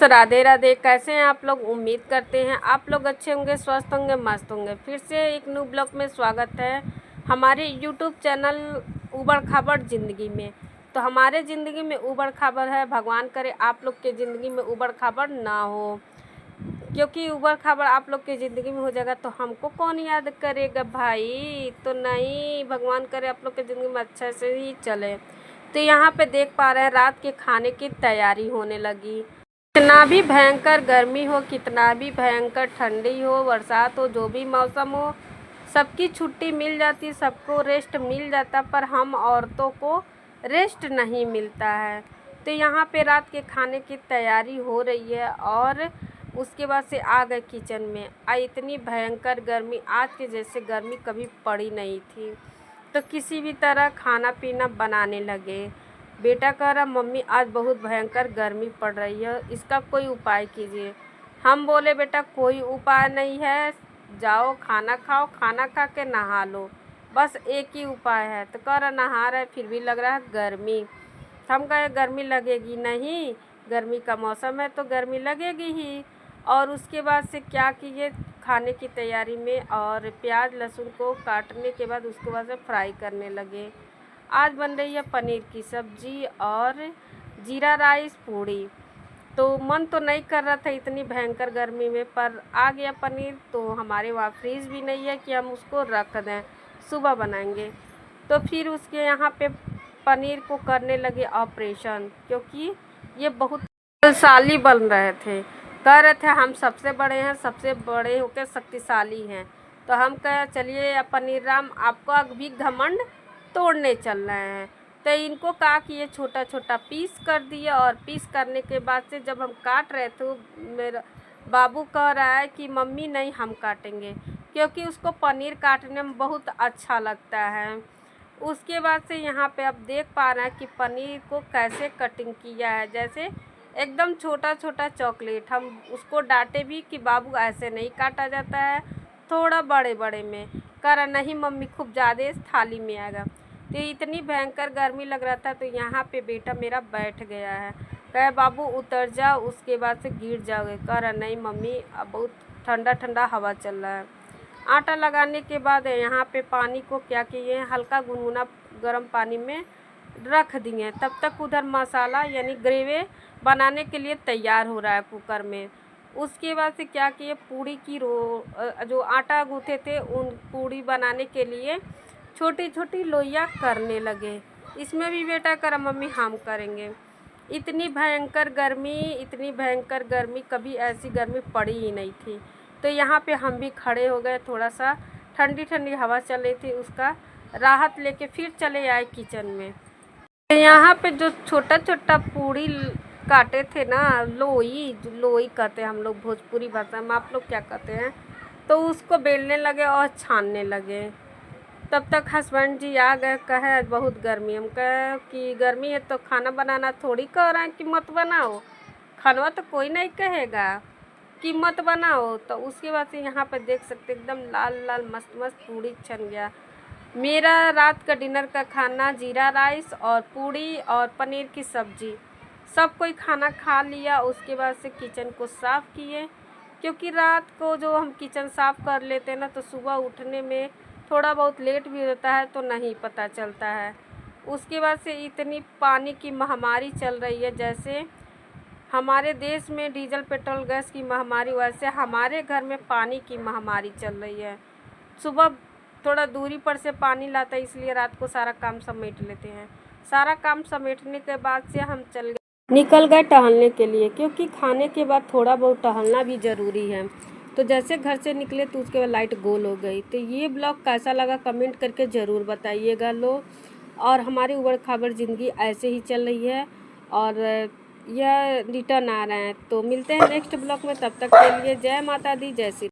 राधे राधे। कैसे हैं आप लोग? उम्मीद करते हैं आप लोग अच्छे होंगे, स्वस्थ होंगे, मस्त होंगे। फिर से एक न्यू ब्लॉग में स्वागत है हमारे यूट्यूब चैनल उबड़ खाबड़ ज़िंदगी में। तो हमारे ज़िंदगी में उबड़ खाबड़ है, भगवान करे आप लोग के ज़िंदगी में उबड़ खाबड़ ना हो, क्योंकि उबड़ खाबड़ आप लोग के ज़िंदगी में हो जाएगा तो हमको कौन याद करेगा भाई। तो नहीं, भगवान करे आप लोग के ज़िंदगी में अच्छा से ही चले। तो यहाँ पे देख पा रहे हैं रात के खाने की तैयारी होने लगी। कितना भी भयंकर गर्मी हो, कितना भी भयंकर ठंडी हो, बरसात हो, जो भी मौसम हो, सबकी छुट्टी मिल जाती, सबको रेस्ट मिल जाता, पर हम औरतों को रेस्ट नहीं मिलता है। तो यहाँ पे रात के खाने की तैयारी हो रही है और उसके बाद से आ गए किचन में। इतनी भयंकर गर्मी, आज के जैसे गर्मी कभी पड़ी नहीं थी। तो किसी भी तरह खाना पीना बनाने लगे। बेटा कह रहा मम्मी आज बहुत भयंकर गर्मी पड़ रही है, इसका कोई उपाय कीजिए। हम बोले बेटा कोई उपाय नहीं है, जाओ खाना खाओ, खाना खा के नहा लो, बस एक ही उपाय है। तो कह रहा नहा रहा है फिर भी लग रहा है गर्मी। हम कहे गर्मी लगेगी नहीं, गर्मी का मौसम है तो गर्मी लगेगी ही। और उसके बाद से क्या किए, खाने की तैयारी में और प्याज लहसुन को काटने के बाद उसके बाद से फ्राई करने लगे। आज बन रही है पनीर की सब्ज़ी और जीरा राइस पूड़ी। तो मन तो नहीं कर रहा था इतनी भयंकर गर्मी में, पर आ गया पनीर। तो हमारे वहाँ फ्रीज भी नहीं है कि हम उसको रख दें, सुबह बनाएंगे। तो फिर उसके यहाँ पे पनीर को करने लगे ऑपरेशन, क्योंकि ये बहुत बलशाली बन रहे थे। कह रहे थे हम सबसे बड़े हैं, सबसे बड़े होकर शक्तिशाली हैं। तो हम कहे चलिए पनीर राम आपको अभी घमंड तोड़ने चल रहे हैं। तो इनको कहा कि ये छोटा छोटा पीस कर दिया, और पीस करने के बाद से जब हम काट रहे थे, मेरा बाबू कह रहा है कि मम्मी नहीं हम काटेंगे, क्योंकि उसको पनीर काटने में बहुत अच्छा लगता है। उसके बाद से यहाँ पे आप देख पा रहे हैं कि पनीर को कैसे कटिंग किया है, जैसे एकदम छोटा छोटा चॉकलेट। हम उसको डांटे भी कि बाबू ऐसे नहीं काटा जाता है, थोड़ा बड़े बड़े में। कह रहा नहीं मम्मी खूब ज़्यादा थाली में आएगा। तो इतनी भयंकर गर्मी लग रहा था, तो यहाँ पे बेटा मेरा बैठ गया है। कहे बाबू उतर जाओ, उसके बाद से गिर जाओगे। कह रहा नहीं मम्मी अब बहुत ठंडा ठंडा हवा चल रहा है। आटा लगाने के बाद यहाँ पे पानी को क्या किए, हल्का गुनगुना गर्म पानी में रख दिए। तब तक उधर मसाला यानी ग्रेवी बनाने के लिए तैयार हो रहा है कुकर में। उसके बाद से क्या किए, पूड़ी की जो आटा गूँथे थे उन पूड़ी बनाने के लिए छोटी छोटी लोइयाँ करने लगे। इसमें भी बेटा करा मम्मी हम करेंगे। इतनी भयंकर गर्मी, इतनी भयंकर गर्मी, कभी ऐसी गर्मी पड़ी ही नहीं थी। तो यहाँ पे हम भी खड़े हो गए, थोड़ा सा ठंडी ठंडी हवा चल रही थी, उसका राहत लेके फिर चले आए किचन में। तो यहाँ पे जो छोटा छोटा पूड़ी काटे थे ना, लोई, लोई कहते हैं हम लोग भोजपुरी भाषा में, आप लोग क्या कहते हैं, तो उसको बेलने लगे और छानने लगे। तब तक हस्बैंड जी आ गए, कहे बहुत गर्मी। हम कहे कि गर्मी है तो खाना बनाना थोड़ी कह रहे हैं कि मत बनाओ, खाना तो कोई नहीं कहेगा कि मत बनाओ। तो उसके बाद से यहाँ पर देख सकते एकदम लाल लाल मस्त मस्त पूड़ी छन गया। मेरा रात का डिनर का खाना जीरा राइस और पूड़ी और पनीर की सब्ज़ी। सब कोई खाना खा लिया, उसके बाद से किचन को साफ़ किए, क्योंकि रात को जो हम किचन साफ़ कर लेते हैं ना, तो सुबह उठने में थोड़ा बहुत लेट भी होता है, तो नहीं पता चलता है। उसके बाद से इतनी पानी की महामारी चल रही है, जैसे हमारे देश में डीजल पेट्रोल गैस की महामारी, वैसे हमारे घर में पानी की महामारी चल रही है। सुबह थोड़ा दूरी पर से पानी लाता है, इसलिए रात को सारा काम समेट लेते हैं। सारा काम समेटने के बाद से हम निकल गए टहलने के लिए, क्योंकि खाने के बाद थोड़ा बहुत टहलना भी ज़रूरी है। तो जैसे घर से निकले तो उसके बाद लाइट गोल हो गई। तो ये ब्लॉग कैसा लगा कमेंट करके ज़रूर बताइएगा लो। और हमारी उबड़ खाबड़ ज़िंदगी ऐसे ही चल रही है और यह रिटर्न आ रहे हैं। तो मिलते हैं नेक्स्ट ब्लॉग में, तब तक के लिए जय माता दी, जय श्री।